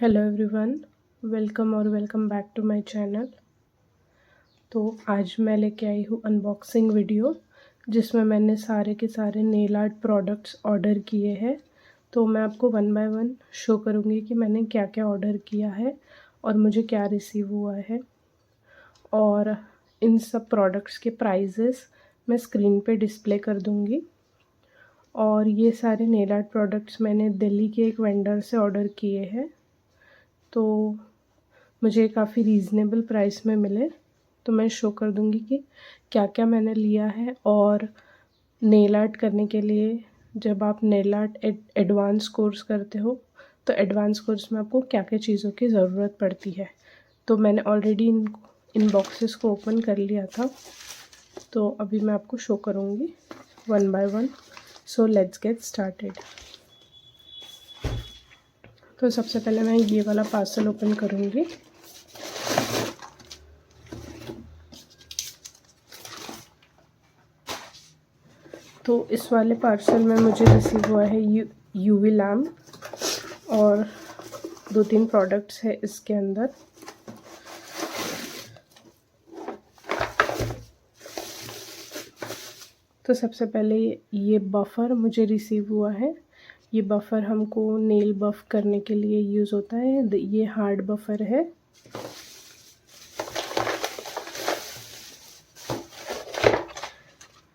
Hello everyone, welcome back to my channel. तो आज मैं लेके आई हूँ अनबॉक्सिंग वीडियो जिसमें मैंने सारे के सारे नेल आर्ट प्रोडक्ट्स ऑर्डर किए हैं। तो मैं आपको वन बाय वन शो करूँगी कि मैंने क्या क्या ऑर्डर किया है और मुझे क्या रिसीव हुआ है, और इन सब प्रोडक्ट्स के प्राइजेस मैं स्क्रीन पे डिस्प्ले कर दूँगी। और ये सारे नेल आर्ट प्रोडक्ट्स मैंने दिल्ली के एक वेंडर से ऑर्डर किए हैं, तो मुझे काफ़ी रीज़नेबल प्राइस में मिले। तो मैं शो कर दूँगी कि क्या क्या मैंने लिया है। और नेल आर्ट करने के लिए जब आप नेल आर्ट एडवांस कोर्स करते हो तो एडवांस कोर्स में आपको क्या क्या चीज़ों की ज़रूरत पड़ती है। तो मैंने ऑलरेडी इन बॉक्सेस को ओपन कर लिया था, तो अभी मैं आपको शो करूँगी one by one. So let's get started. तो सबसे पहले मैं ये वाला पार्सल ओपन करूँगी। तो इस वाले पार्सल में मुझे रिसीव हुआ है यूवी लैम्प और 2-3 प्रोडक्ट्स है इसके अंदर। तो सबसे पहले ये बफ़र मुझे रिसीव हुआ है। ये बफ़र हमको नेल बफ़ करने के लिए यूज़ होता है। ये हार्ड बफ़र है।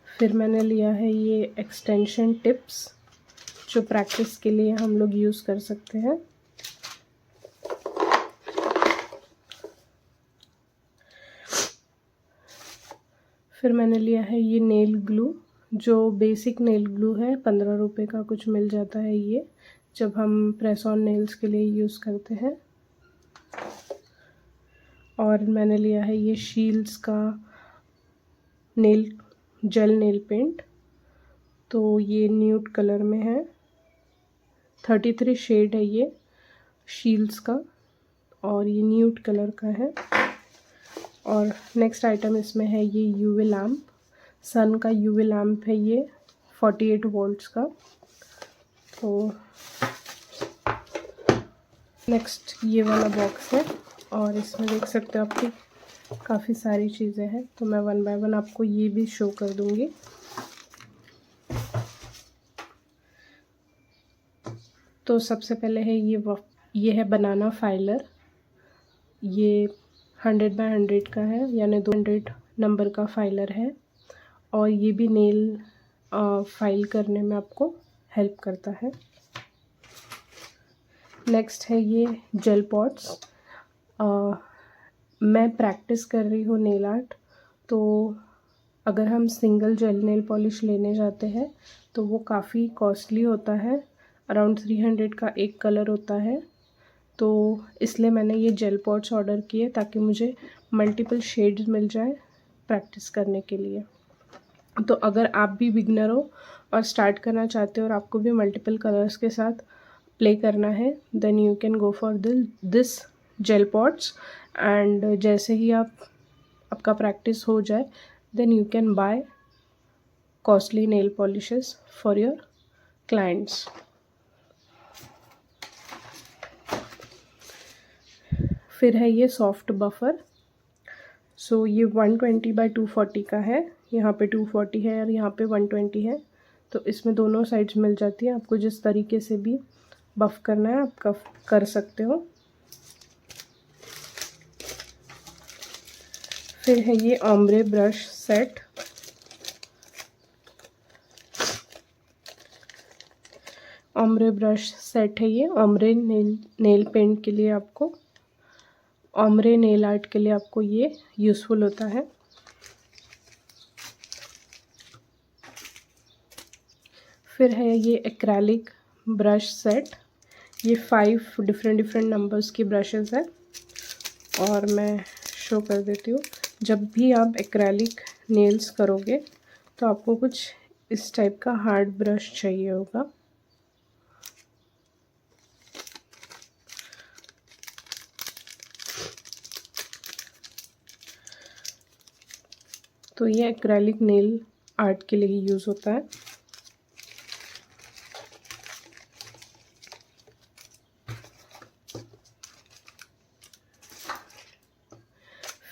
फिर मैंने लिया है ये एक्सटेंशन टिप्स जो प्रैक्टिस के लिए हम लोग यूज़ कर सकते हैं। फिर मैंने लिया है ये नेल ग्लू, जो बेसिक नेल ग्लू है, 15 रुपये का कुछ मिल जाता है ये, जब हम प्रेस ऑन नेल्स के लिए यूज़ करते हैं। और मैंने लिया है ये शील्ड्स का जेल नेल पेंट। तो ये न्यूड कलर में है, 33 शेड है ये शील्ड्स का, और ये न्यूड कलर का है। और नेक्स्ट आइटम इसमें है ये यूवी लैम्प, सन का यूवी लैम्प है ये 48 वोल्ट्स का। तो नेक्स्ट ये वाला बॉक्स है, और इसमें देख सकते हो आपकी काफ़ी सारी चीज़ें हैं। तो मैं वन बाय वन आपको ये भी शो कर दूँगी। तो सबसे पहले है ये है बनाना फाइलर। ये 100 बाय 100 का है, यानी 200 नंबर का फाइलर है, और ये भी नेल फाइल करने में आपको हेल्प करता है। नेक्स्ट है ये जेल पॉट्स। मैं प्रैक्टिस कर रही हूँ नेल आर्ट, तो अगर हम सिंगल जेल नेल पॉलिश लेने जाते हैं तो वो काफ़ी कॉस्टली होता है। अराउंड 300 का एक कलर होता है। तो इसलिए मैंने ये जेल पॉट्स ऑर्डर किए ताकि मुझे मल्टीपल शेड्स मिल जाए प्रैक्टिस करने के लिए। तो अगर आप भी बिगनर हो और स्टार्ट करना चाहते हो और आपको भी मल्टीपल कलर्स के साथ प्ले करना है, then you can go for this gel pots. And जैसे ही आपका प्रैक्टिस हो जाए, then you can buy costly nail polishes for your clients. फिर है ये सॉफ्ट बफर। सो ये 120 बाय 240 का है। यहाँ पे 240 है और यहाँ पे 120 है। तो इसमें दोनों साइड्स मिल जाती है। आपको जिस तरीके से भी बफ़ करना है आप कर सकते हो। फिर है ये ombre brush set. Ombre brush set है ये। ओम्ब्रे नेल पेंट के लिए आपको, ओम्ब्रे नेल आर्ट के लिए आपको ये यूज़फुल होता है। फिर है ये एक्रेलिक ब्रश सेट। ये 5 डिफरेंट नंबर्स की ब्रशेस है, और मैं शो कर देती हूँ। जब भी आप एक्रेलिक नेल्स करोगे तो आपको कुछ इस टाइप का हार्ड ब्रश चाहिए होगा। तो ये एक्रेलिक नेल आर्ट के लिए ही यूज़ होता है।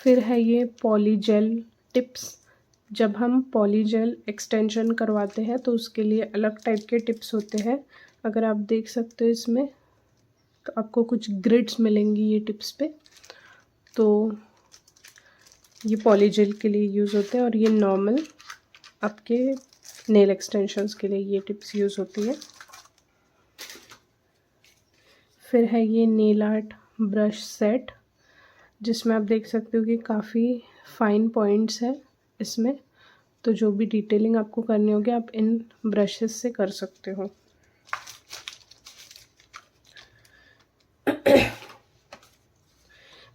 फिर है ये पॉलीजेल टिप्स। जब हम पॉलीजेल एक्सटेंशन करवाते हैं तो उसके लिए अलग टाइप के टिप्स होते हैं। अगर आप देख सकते हो इसमें, तो आपको कुछ ग्रिड्स मिलेंगी ये टिप्स पे। तो ये पॉलीजेल के लिए यूज़ होते हैं और ये नॉर्मल आपके नेल एक्सटेंशंस के लिए ये टिप्स यूज़ होती है। फिर है ये नेल आर्ट ब्रश सेट, जिसमें आप देख सकते हो कि काफ़ी फाइन पॉइंट्स हैं इसमें। तो जो भी डिटेलिंग आपको करनी होगी आप इन ब्रशेस से कर सकते हो।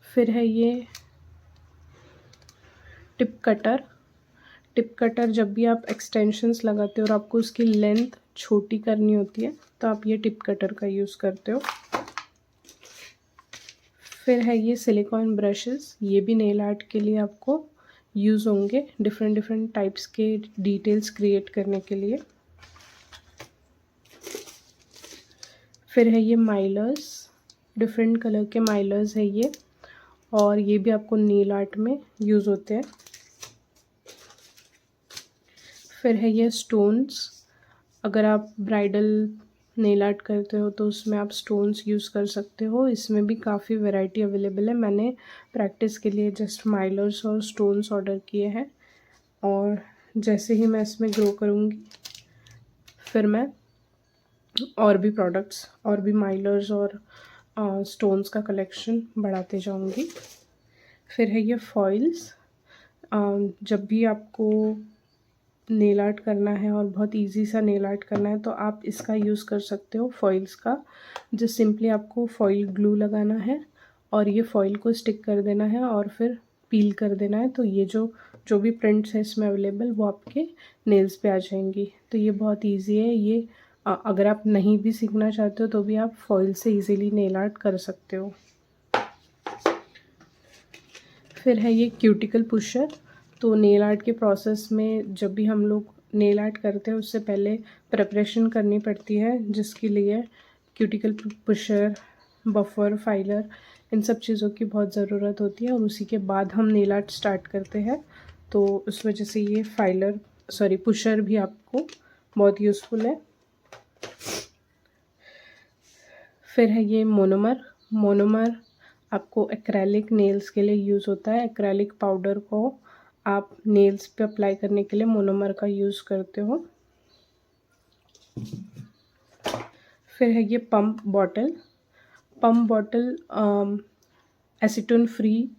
फिर है ये टिप कटर। टिप कटर, जब भी आप एक्सटेंशंस लगाते हो और आपको उसकी लेंथ छोटी करनी होती है तो आप ये टिप कटर का यूज़ करते हो। फिर है ये सिलिकॉन ब्रशेस, ये भी नेल आर्ट के लिए आपको यूज़ होंगे, डिफरेंट डिफरेंट टाइप्स के डिटेल्स क्रिएट करने के लिए। फिर है ये माइलर्स, डिफरेंट कलर के माइलर्स है ये, और ये भी आपको नेल आर्ट में यूज़ होते हैं। फिर है ये स्टोन्स। अगर आप ब्राइडल नेल आर्ट करते हो तो उसमें आप स्टोन्स यूज़ कर सकते हो। इसमें भी काफ़ी वैरायटी अवेलेबल है। मैंने प्रैक्टिस के लिए जस्ट माइलर्स और स्टोन्स ऑर्डर किए हैं, और जैसे ही मैं इसमें ग्रो करूँगी फिर मैं और भी प्रोडक्ट्स और भी माइलर्स और स्टोन्स का कलेक्शन बढ़ाते जाऊँगी। फिर है ये फॉइल्स। जब भी आपको नेल आर्ट करना है और बहुत इजी सा नेल आर्ट करना है तो आप इसका यूज़ कर सकते हो, फॉइल्स का। जिस सिंपली आपको फॉइल ग्लू लगाना है और ये फॉइल को स्टिक कर देना है और फिर पील कर देना है। तो ये जो भी प्रिंट्स हैं इसमें अवेलेबल वो आपके नेल्स पे आ जाएंगी। तो ये बहुत इजी है। ये अगर आप नहीं भी सीखना चाहते हो तो भी आप फॉइल से इजीली नेल आर्ट कर सकते हो। फिर है ये क्यूटिकल पुशर। तो नेल आर्ट के प्रोसेस में जब भी हम लोग नेल आर्ट करते हैं उससे पहले प्रिपरेशन करनी पड़ती है, जिसके लिए क्यूटिकल पुशर, बफर, फाइलर, इन सब चीज़ों की बहुत ज़रूरत होती है, और उसी के बाद हम नेल आर्ट स्टार्ट करते हैं। तो उस वजह से ये पुशर भी आपको बहुत यूज़फुल है। फिर है ये मोनोमर आपको एक्रेलिक नेल्स के लिए यूज़ होता है। एक्रेलिक पाउडर को आप नेल्स पे अप्लाई करने के लिए मोनोमर का यूज़ करते हो। फिर है ये pump bottle acetone free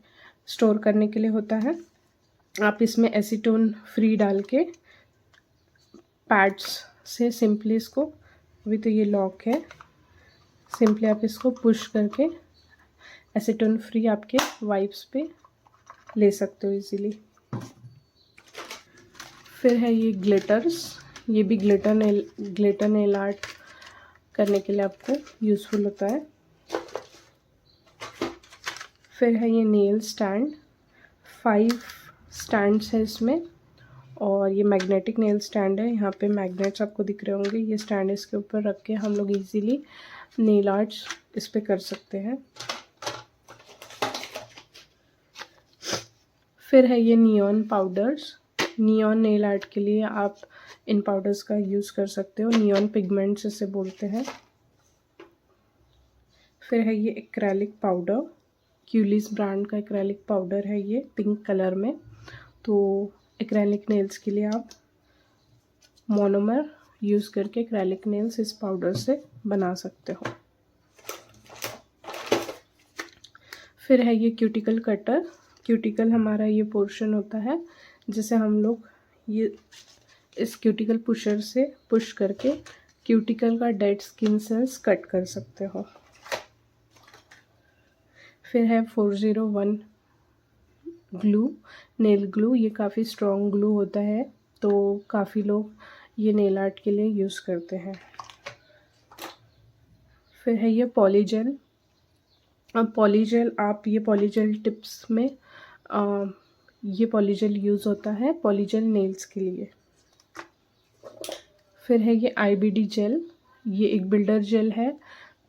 store करने के लिए होता है। आप इसमें एसीटोन फ्री डाल के पैड्स से सिंपली इसको, अभी तो ये लॉक है, सिंपली आप इसको पुश करके एसीटोन फ्री आपके वाइप्स पे ले सकते हो इजीली। फिर है ये ग्लिटर्स। ये भी ग्लिटर नेल आर्ट करने के लिए आपको यूज़फुल होता है। फिर है ये नेल स्टैंड। 5 स्टैंड्स है इसमें, और ये मैग्नेटिक नेल स्टैंड है। यहाँ पे मैग्नेट्स आपको दिख रहे होंगे। ये स्टैंड इसके ऊपर रख के हम लोग इजीली नेल आर्ट्स इस पे कर सकते हैं। फिर है ये neon powders. Neon nail art के लिए आप इन पाउडर्स का यूज़ कर सकते हो। नियॉन पिगमेंट्स इसे बोलते हैं। फिर है ये एक्रेलिक पाउडर, क्यूलिस ब्रांड का एक्रेलिक पाउडर है ये, पिंक कलर में। तो एक्रेलिक नेल्स के लिए आप मोनोमर यूज़ करके एक्रेलिक नेल्स इस पाउडर से बना सकते हो। फिर है ये क्यूटिकल कटर। क्यूटिकल हमारा ये पोर्शन होता है जिसे हम लोग ये इस क्यूटिकल पुशर से पुश करके क्यूटिकल का डेड स्किन सेल्स कट कर सकते हो। फिर है 401 ग्लू, नेल ग्लू। ये काफ़ी स्ट्रॉन्ग ग्लू होता है, तो काफ़ी लोग ये नेल आर्ट के लिए यूज़ करते हैं। फिर है ये पॉलीजेल। अब ये पॉलीजेल टिप्स में ये पॉलीजेल यूज़ होता है पॉलीजेल नेल्स के लिए। फिर है ये IBD जेल। ये एक बिल्डर जेल है,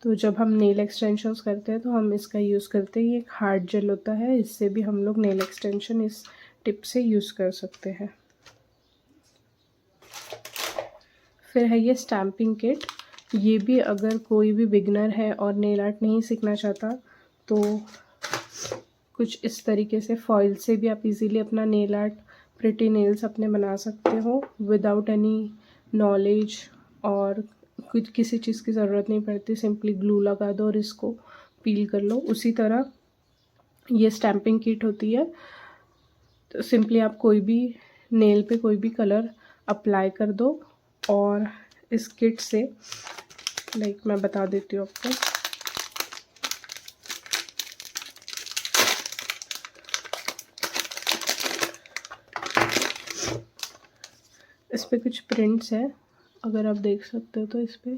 तो जब हम नेल एक्सटेंशंस करते हैं तो हम इसका यूज़ करते हैं। ये एक हार्ड जेल होता है, इससे भी हम लोग नेल एक्सटेंशन इस टिप से यूज़ कर सकते हैं। फिर है ये स्टैम्पिंग किट। ये भी अगर कोई भी बिगनर है और नेल आर्ट नहीं सीखना चाहता तो कुछ इस तरीके से फॉइल से भी आप इजीली अपना नेल आर्ट, प्रिटी नेल्स अपने बना सकते हो विदाउट एनी नॉलेज, और कुछ किसी चीज़ की ज़रूरत नहीं पड़ती। सिंपली ग्लू लगा दो और इसको पील कर लो। उसी तरह ये स्टैम्पिंग किट होती है। तो सिंपली आप कोई भी नेल पे कोई भी कलर अप्लाई कर दो और इस किट से मैं बता देती हूँ आपको। इस पे कुछ प्रिंट्स है, अगर आप देख सकते हो तो इस पे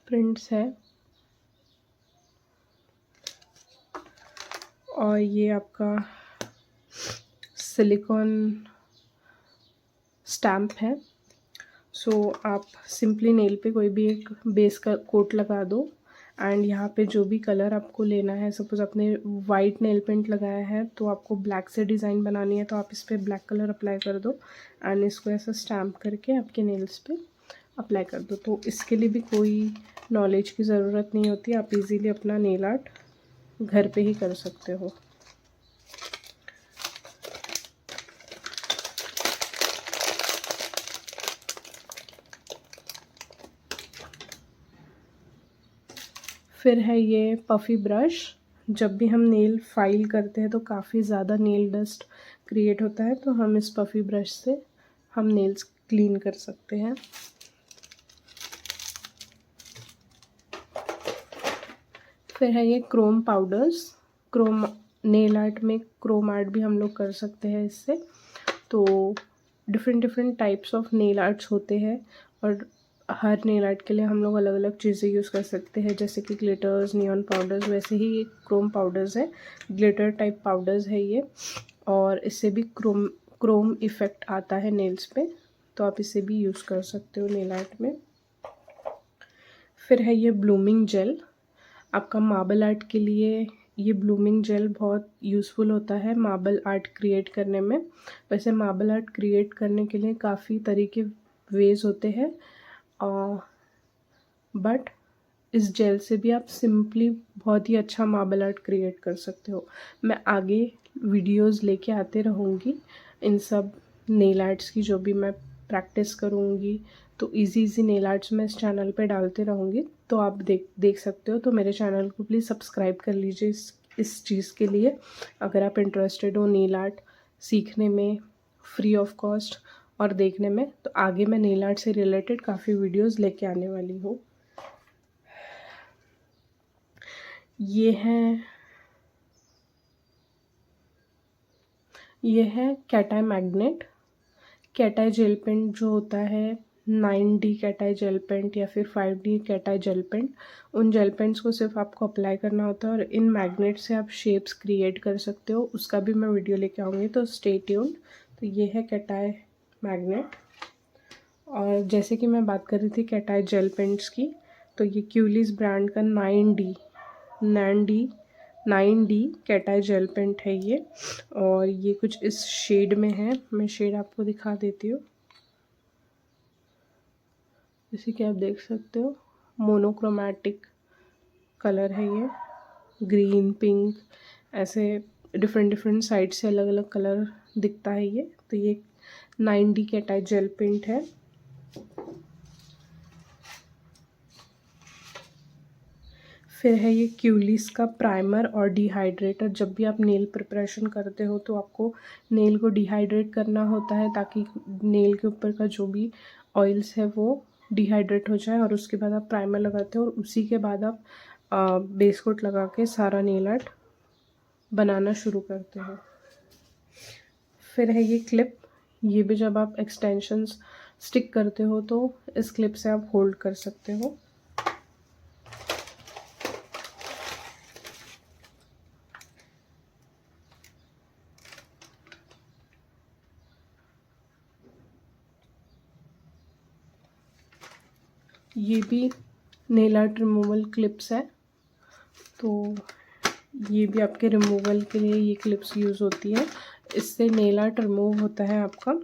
प्रिंट्स है, और ये आपका सिलिकॉन स्टैम्प है। सो आप सिंपली नेल पे कोई भी एक बेस का कोट लगा दो एंड यहाँ पे जो भी कलर आपको लेना है, सपोज़ आपने वाइट नेल पेंट लगाया है तो आपको ब्लैक से डिज़ाइन बनानी है, तो आप इस पर ब्लैक कलर अप्लाई कर दो एंड इसको ऐसा स्टैम्प करके आपके नेल्स पे अप्लाई कर दो। तो इसके लिए भी कोई नॉलेज की ज़रूरत नहीं होती, आप इजीली अपना नेल आर्ट घर पे ही कर सकते हो। फिर है ये पफ़ी ब्रश। जब भी हम नेल फाइल करते हैं तो काफ़ी ज़्यादा नेल डस्ट क्रिएट होता है, तो हम इस पफ़ी ब्रश से हम नेल्स क्लीन कर सकते हैं। फिर है ये Chrome powders. Chrome nail art में क्रोम आर्ट भी हम लोग कर सकते हैं इससे। तो different types of nail arts होते हैं और हर नेल आर्ट के लिए हम लोग अलग अलग चीज़ें यूज़ कर सकते हैं, जैसे कि ग्लिटर्स, नियॉन पाउडर्स। वैसे ही ये क्रोम पाउडर्स है, ग्लिटर टाइप पाउडर्स है ये, और इससे भी क्रोम इफ़ेक्ट आता है नेल्स पे, तो आप इसे भी यूज़ कर सकते हो नेल आर्ट में। फिर है ये ब्लूमिंग जेल। आपका मार्बल आर्ट के लिए ये ब्लूमिंग जेल बहुत यूज़फुल होता है मार्बल आर्ट क्रिएट करने में। वैसे मार्बल आर्ट क्रिएट करने के लिए काफ़ी तरीके वेज होते हैं, बट इस जेल से भी आप सिंपली बहुत ही अच्छा मार्बल आर्ट क्रिएट कर सकते हो। मैं आगे वीडियोस लेके आते रहूँगी इन सब नेल आर्ट्स की, जो भी मैं प्रैक्टिस करूँगी तो इजी नेल आर्ट्स मैं इस चैनल पे डालते रहूँगी, तो आप देख सकते हो। तो मेरे चैनल को प्लीज़ सब्सक्राइब कर लीजिए इस चीज़ के लिए, अगर आप इंटरेस्टेड हो नेल आर्ट सीखने में फ्री ऑफ कॉस्ट और देखने में। तो आगे मैं नेल आर्ट से रिलेटेड काफ़ी वीडियोज़ लेके आने वाली हूँ। ये है कैटाई मैग्नेट। कैटाई जेल पेंट जो होता है, 9D कैटाई जेल पेंट या फिर 5D कैटाई जेल पेंट, उन जेल पेंट्स को सिर्फ आपको अप्लाई करना होता है और इन मैग्नेट से आप शेप्स क्रिएट कर सकते हो। उसका भी मैं वीडियो लेके आऊँगी, तो स्टे ट्यून्ड। तो ये है कैटाई मैग्नेट। और जैसे कि मैं बात कर रही थी कैटाई जेल पेंट्स की, तो ये क्यूलिस ब्रांड का 9D कैटाई जेल पेंट है ये, और ये कुछ इस शेड में है। मैं शेड आपको दिखा देती हूँ, जैसे कि आप देख सकते हो मोनोक्रोमैटिक कलर है ये, ग्रीन, पिंक, ऐसे डिफरेंट साइड से अलग अलग कलर दिखता है ये। तो ये 9D कैटाई जेल पेंट है। फिर है ये क्यूलिस का प्राइमर और डिहाइड्रेटर। जब भी आप नेल प्रिपरेशन करते हो तो आपको नेल को डिहाइड्रेट करना होता है, ताकि नेल के ऊपर का जो भी ऑयल्स है वो डिहाइड्रेट हो जाए, और उसके बाद आप प्राइमर लगाते हो और उसी के बाद आप बेस कोट लगा के सारा नेल आर्ट बनाना शुरू करते हो। फिर है ये क्लिप। ये भी जब आप एक्सटेंशंस स्टिक करते हो तो इस क्लिप से आप होल्ड कर सकते हो। ये भी नेल आर्ट रिमूवल क्लिप्स है। तो ये भी आपके रिमूवल के लिए ये क्लिप्स यूज़ होती है, इससे नेल आर्ट रिमूव होता है आपका।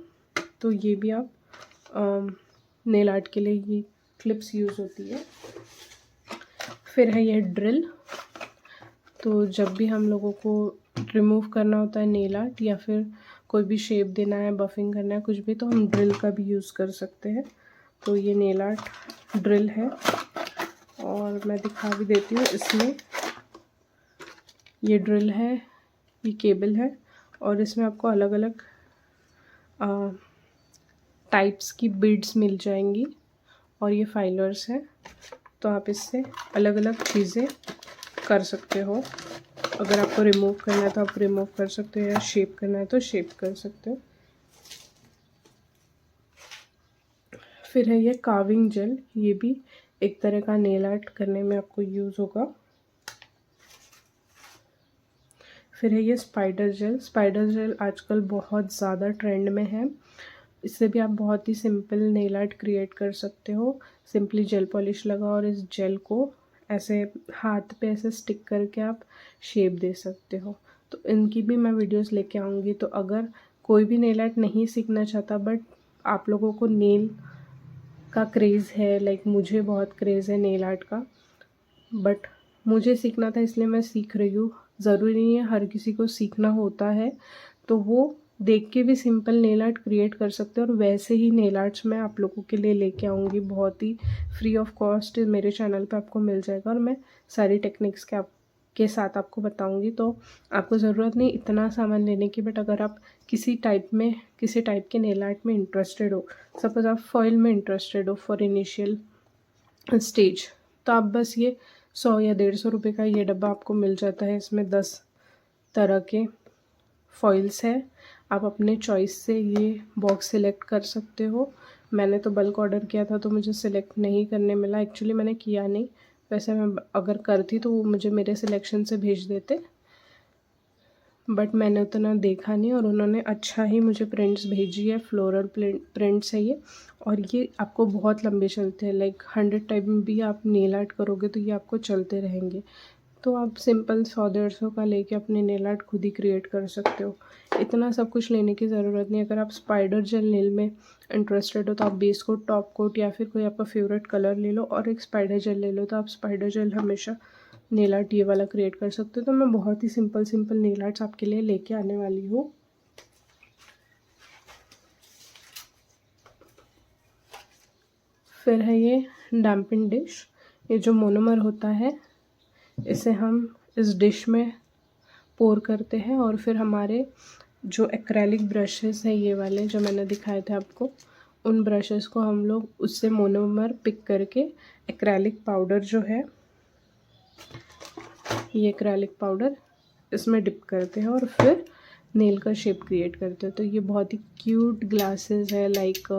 तो ये भी आप नेल आर्ट के लिए ये क्लिप्स यूज़ होती है। फिर है ये ड्रिल। तो जब भी हम लोगों को रिमूव करना होता है नेल आर्ट या फिर कोई भी शेप देना है, बफिंग करना है, कुछ भी, तो हम ड्रिल का भी यूज़ कर सकते हैं। तो ये नेल आर्ट ड्रिल है और मैं दिखा भी देती हूँ। इसमें ये ड्रिल है, ये केबल है और इसमें आपको अलग अलग टाइप्स की बीड्स मिल जाएंगी और ये फाइलर्स हैं। तो आप इससे अलग अलग चीज़ें कर सकते हो। अगर आपको रिमूव करना है तो आप रिमूव कर सकते हो या शेप करना है तो शेप कर सकते हो। फिर है ये कार्विंग जेल, ये भी एक तरह का नेल आर्ट करने में आपको यूज़ होगा। फिर है ये स्पाइडर जेल। स्पाइडर जेल आजकल बहुत ज़्यादा ट्रेंड में है। इससे भी आप बहुत ही सिंपल नेल आर्ट क्रिएट कर सकते हो। सिंपली जेल पॉलिश लगाओ और इस जेल को ऐसे हाथ पे ऐसे स्टिक करके आप शेप दे सकते हो। तो इनकी भी मैं वीडियोस लेके आऊँगी। तो अगर कोई भी नेल आर्ट नहीं सीखना चाहता बट आप लोगों को नेल का क्रेज़ है, लाइक मुझे बहुत क्रेज़ है नेल आर्ट का, बट मुझे सीखना था इसलिए मैं सीख रही हूँ। ज़रूरी नहीं है हर किसी को सीखना होता है, तो वो देख के भी सिंपल नेल आर्ट क्रिएट कर सकते हैं। और वैसे ही नेल आर्ट्स मैं आप लोगों के लिए लेके आऊँगी, बहुत ही फ्री ऑफ कॉस्ट मेरे चैनल पे आपको मिल जाएगा और मैं सारी टेक्निक्स के साथ आपको बताऊँगी। तो आपको ज़रूरत नहीं इतना सामान लेने की, बट अगर आप किसी टाइप के नेल आर्ट में इंटरेस्टेड हो, सपोज़ आप फॉइल में इंटरेस्टेड हो फॉर इनिशियल स्टेज, तो आप बस ये 100 या 150 रुपये का ये डब्बा आपको मिल जाता है। इसमें 10 तरह के फॉइल्स है। आप अपने चॉइस से ये बॉक्स सिलेक्ट कर सकते हो। मैंने तो बल्क ऑर्डर किया था तो मुझे सिलेक्ट नहीं करने मिला। एक्चुअली मैंने किया नहीं, वैसे मैं अगर करती तो वो मुझे मेरे सिलेक्शन से भेज देते, बट मैंने उतना देखा नहीं और उन्होंने अच्छा ही मुझे प्रिंट्स भेजी है। फ्लोरल प्रिंट्स है ये और ये आपको बहुत लंबे चलते हैं। लाइक 100 टाइम भी आप नेल आर्ट करोगे तो ये आपको चलते रहेंगे। तो आप सिंपल 100-150 का लेके अपने नेल आर्ट खुद ही क्रिएट कर सकते हो। इतना सब कुछ लेने की ज़रूरत नहीं। अगर आप स्पाइडर जेल नेल में इंटरेस्टेड हो तो आप बेस कोट, टॉप कोट या फिर कोई आपका फेवरेट कलर ले लो और एक स्पाइडर जेल ले लो। तो आप स्पाइडर जेल हमेशा नेल आर्ट ये वाला क्रिएट कर सकते हो। तो मैं बहुत ही सिंपल नेल आर्ट्स आपके लिए लेके आने वाली हूँ। फिर है ये डैम्पिंग डिश। ये जो मोनोमर होता है इसे हम इस डिश में पोर करते हैं और फिर हमारे जो एक्रेलिक ब्रशेस हैं, ये वाले जो मैंने दिखाए थे आपको, उन ब्रशेस को हम लोग उससे मोनोमर पिक करके एक्रेलिक पाउडर जो है, ये एक्रेलिक पाउडर इसमें डिप करते हैं और फिर नेल का शेप क्रिएट करते हैं। तो ये बहुत ही क्यूट ग्लासेस है, लाइक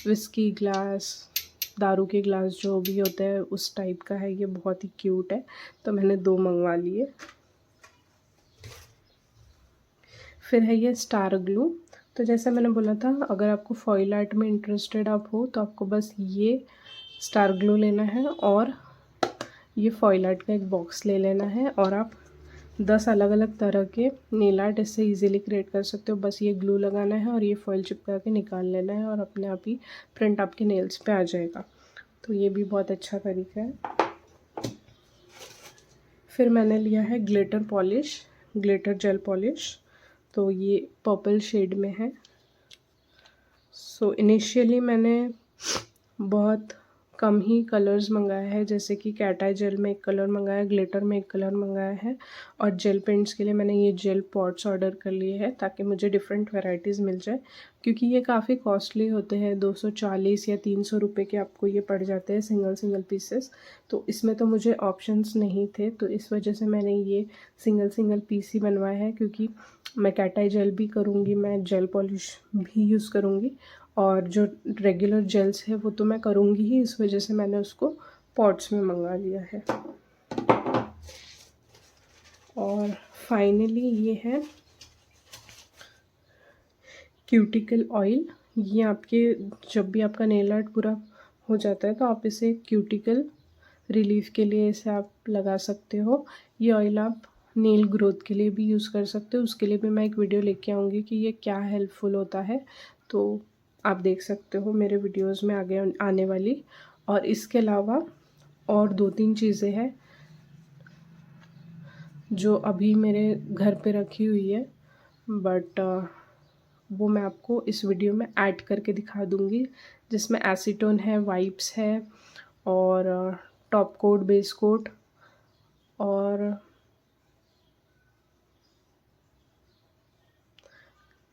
विस्की ग्लास, दारू के ग्लास जो भी होते हैं उस टाइप का है। ये बहुत ही क्यूट है तो मैंने 2 मंगवा लिए। फिर है ये स्टार ग्लू। तो जैसा मैंने बोला था, अगर आपको फॉइल आर्ट में इंटरेस्टेड आप हो तो आपको बस ये स्टार ग्लू लेना है और ये फॉइल आर्ट का एक बॉक्स ले लेना है और आप 10 अलग अलग तरह के नेल आर्ट इससे इजीली क्रिएट कर सकते हो। बस ये ग्लू लगाना है और ये फॉइल चिपका के निकाल लेना है और अपने आप ही प्रिंट आपके नेल्स पे आ जाएगा। तो ये भी बहुत अच्छा तरीका है। फिर मैंने लिया है glitter polish, glitter gel polish. तो ये पर्पल शेड में है। सो इनिशियली मैंने बहुत कम ही कलर्स मंगाया है, जैसे कि कैट आई जेल में एक कलर मंगाया, ग्लिटर में एक कलर मंगाया है और जेल पेंट्स के लिए मैंने ये जेल पॉट्स ऑर्डर कर लिए हैं ताकि मुझे डिफरेंट वैरायटीज़ मिल जाए, क्योंकि ये काफ़ी कॉस्टली होते हैं। 240 या 300 रुपये के आपको ये पड़ जाते हैं सिंगल पीसेस। तो इसमें तो मुझे ऑप्शंस नहीं थे, तो इस वजह से मैंने ये सिंगल पीस ही बनवाया है, क्योंकि मैं कैट आई जेल भी करूँगी, मैं जेल पॉलिश भी यूज़ करूँगी और जो रेगुलर जेल्स है वो तो मैं करूँगी ही, इस वजह से मैंने उसको पॉट्स में मंगा लिया है। और फाइनली ये है क्यूटिकल ऑयल। ये आपके जब भी आपका नेल आर्ट पूरा हो जाता है तो आप इसे क्यूटिकल रिलीफ के लिए इसे आप लगा सकते हो। ये ऑयल आप नेल ग्रोथ के लिए भी यूज़ कर सकते हो, उसके लिए भी मैं एक वीडियो लेके आऊँगी कि ये क्या हेल्पफुल होता है, तो आप देख सकते हो मेरे वीडियोज़ में आगे आने वाली। और इसके अलावा और 2-3 चीज़ें हैं जो अभी मेरे घर पे रखी हुई है, बट वो मैं आपको इस वीडियो में ऐड करके दिखा दूँगी, जिसमें एसीटोन है, वाइप्स है और टॉप कोट, बेस कोट और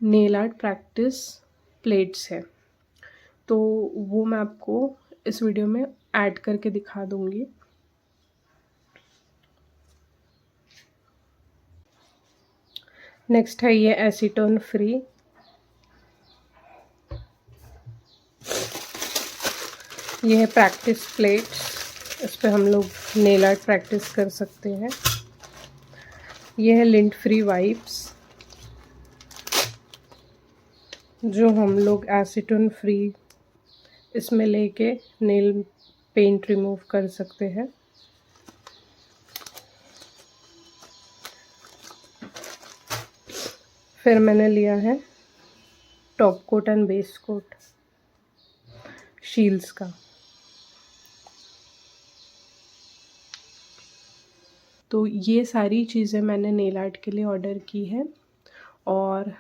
नेल आर्ट प्रैक्टिस प्लेट्स है। तो वो मैं आपको इस वीडियो में ऐड करके दिखा दूँगी। नेक्स्ट है ये एसीटोन फ्री। ये है प्रैक्टिस प्लेट्स, इस पे हम लोग नेल आर्ट प्रैक्टिस कर सकते हैं। ये है लिंट फ्री वाइप्स, जो हम लोग एसीटोन फ्री इसमें लेके नेल पेंट रिमूव कर सकते हैं। फिर मैंने लिया है top coat and base coat shields का। तो ये सारी चीज़ें मैंने नेल आर्ट के लिए ऑर्डर की है और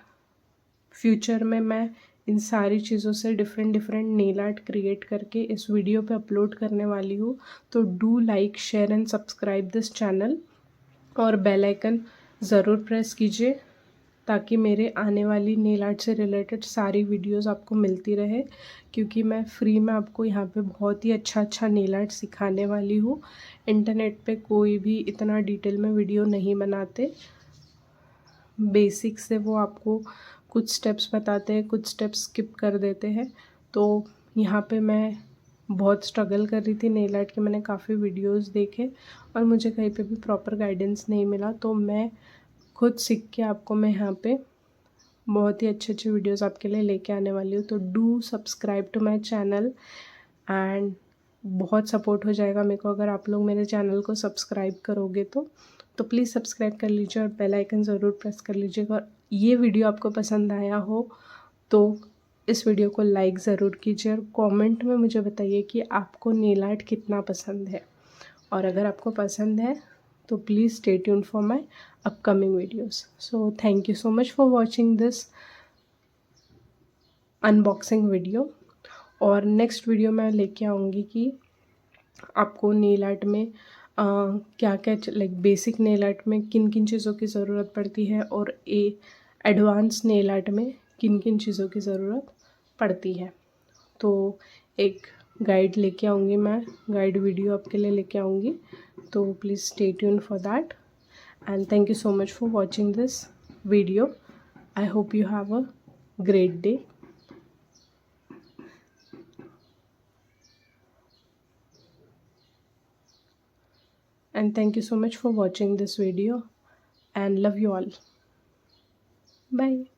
फ्यूचर में मैं इन सारी चीज़ों से different different nail art create करके इस वीडियो पे अपलोड करने वाली हूँ। तो do like, share and subscribe this channel और बेल आइकन ज़रूर प्रेस कीजिए ताकि मेरे आने वाली नेल आर्ट से रिलेटेड सारी वीडियोस आपको मिलती रहे, क्योंकि मैं फ्री में आपको यहाँ पे बहुत ही अच्छा नेल आर्ट सिखाने वाली हूँ। इंटरनेट पे कोई भी इतना डिटेल में वीडियो नहीं बनाते, बेसिक से वो आपको कुछ स्टेप्स बताते हैं, कुछ स्टेप्स स्किप कर देते हैं। तो यहाँ पे मैं बहुत स्ट्रगल कर रही थी नेल आर्ट के, मैंने काफ़ी वीडियोस देखे और मुझे कहीं पे भी प्रॉपर गाइडेंस नहीं मिला, तो मैं खुद सीख के आपको मैं यहाँ पे बहुत ही अच्छे वीडियोस आपके लिए लेके आने वाली हूँ। तो do subscribe to my channel and बहुत सपोर्ट हो जाएगा मेरे को अगर आप लोग मेरे चैनल को सब्सक्राइब करोगे तो प्लीज़ सब्सक्राइब कर लीजिए और बेल आइकन ज़रूर प्रेस कर लीजिएगा। और ये वीडियो आपको पसंद आया हो तो इस वीडियो को लाइक ज़रूर कीजिए और कमेंट में मुझे बताइए कि आपको नेल आर्ट कितना पसंद है। और अगर आपको पसंद है तो please stay tuned for my upcoming videos. So thank you so much for watching this unboxing video. और नेक्स्ट वीडियो मैं लेके आऊँगी कि आपको नेल आर्ट में क्या क्या लाइक बेसिक नेल आर्ट में किन किन चीज़ों की ज़रूरत पड़ती है और एडवांस नेल आर्ट में किन किन चीज़ों की ज़रूरत पड़ती है। तो एक गाइड लेके आऊँगी, मैं गाइड वीडियो आपके लिए लेके आऊँगी, तो please stay tuned for that and thank you so much for watching this video. I hope you have a great day. And thank you so much for watching this video and love you all. Bye.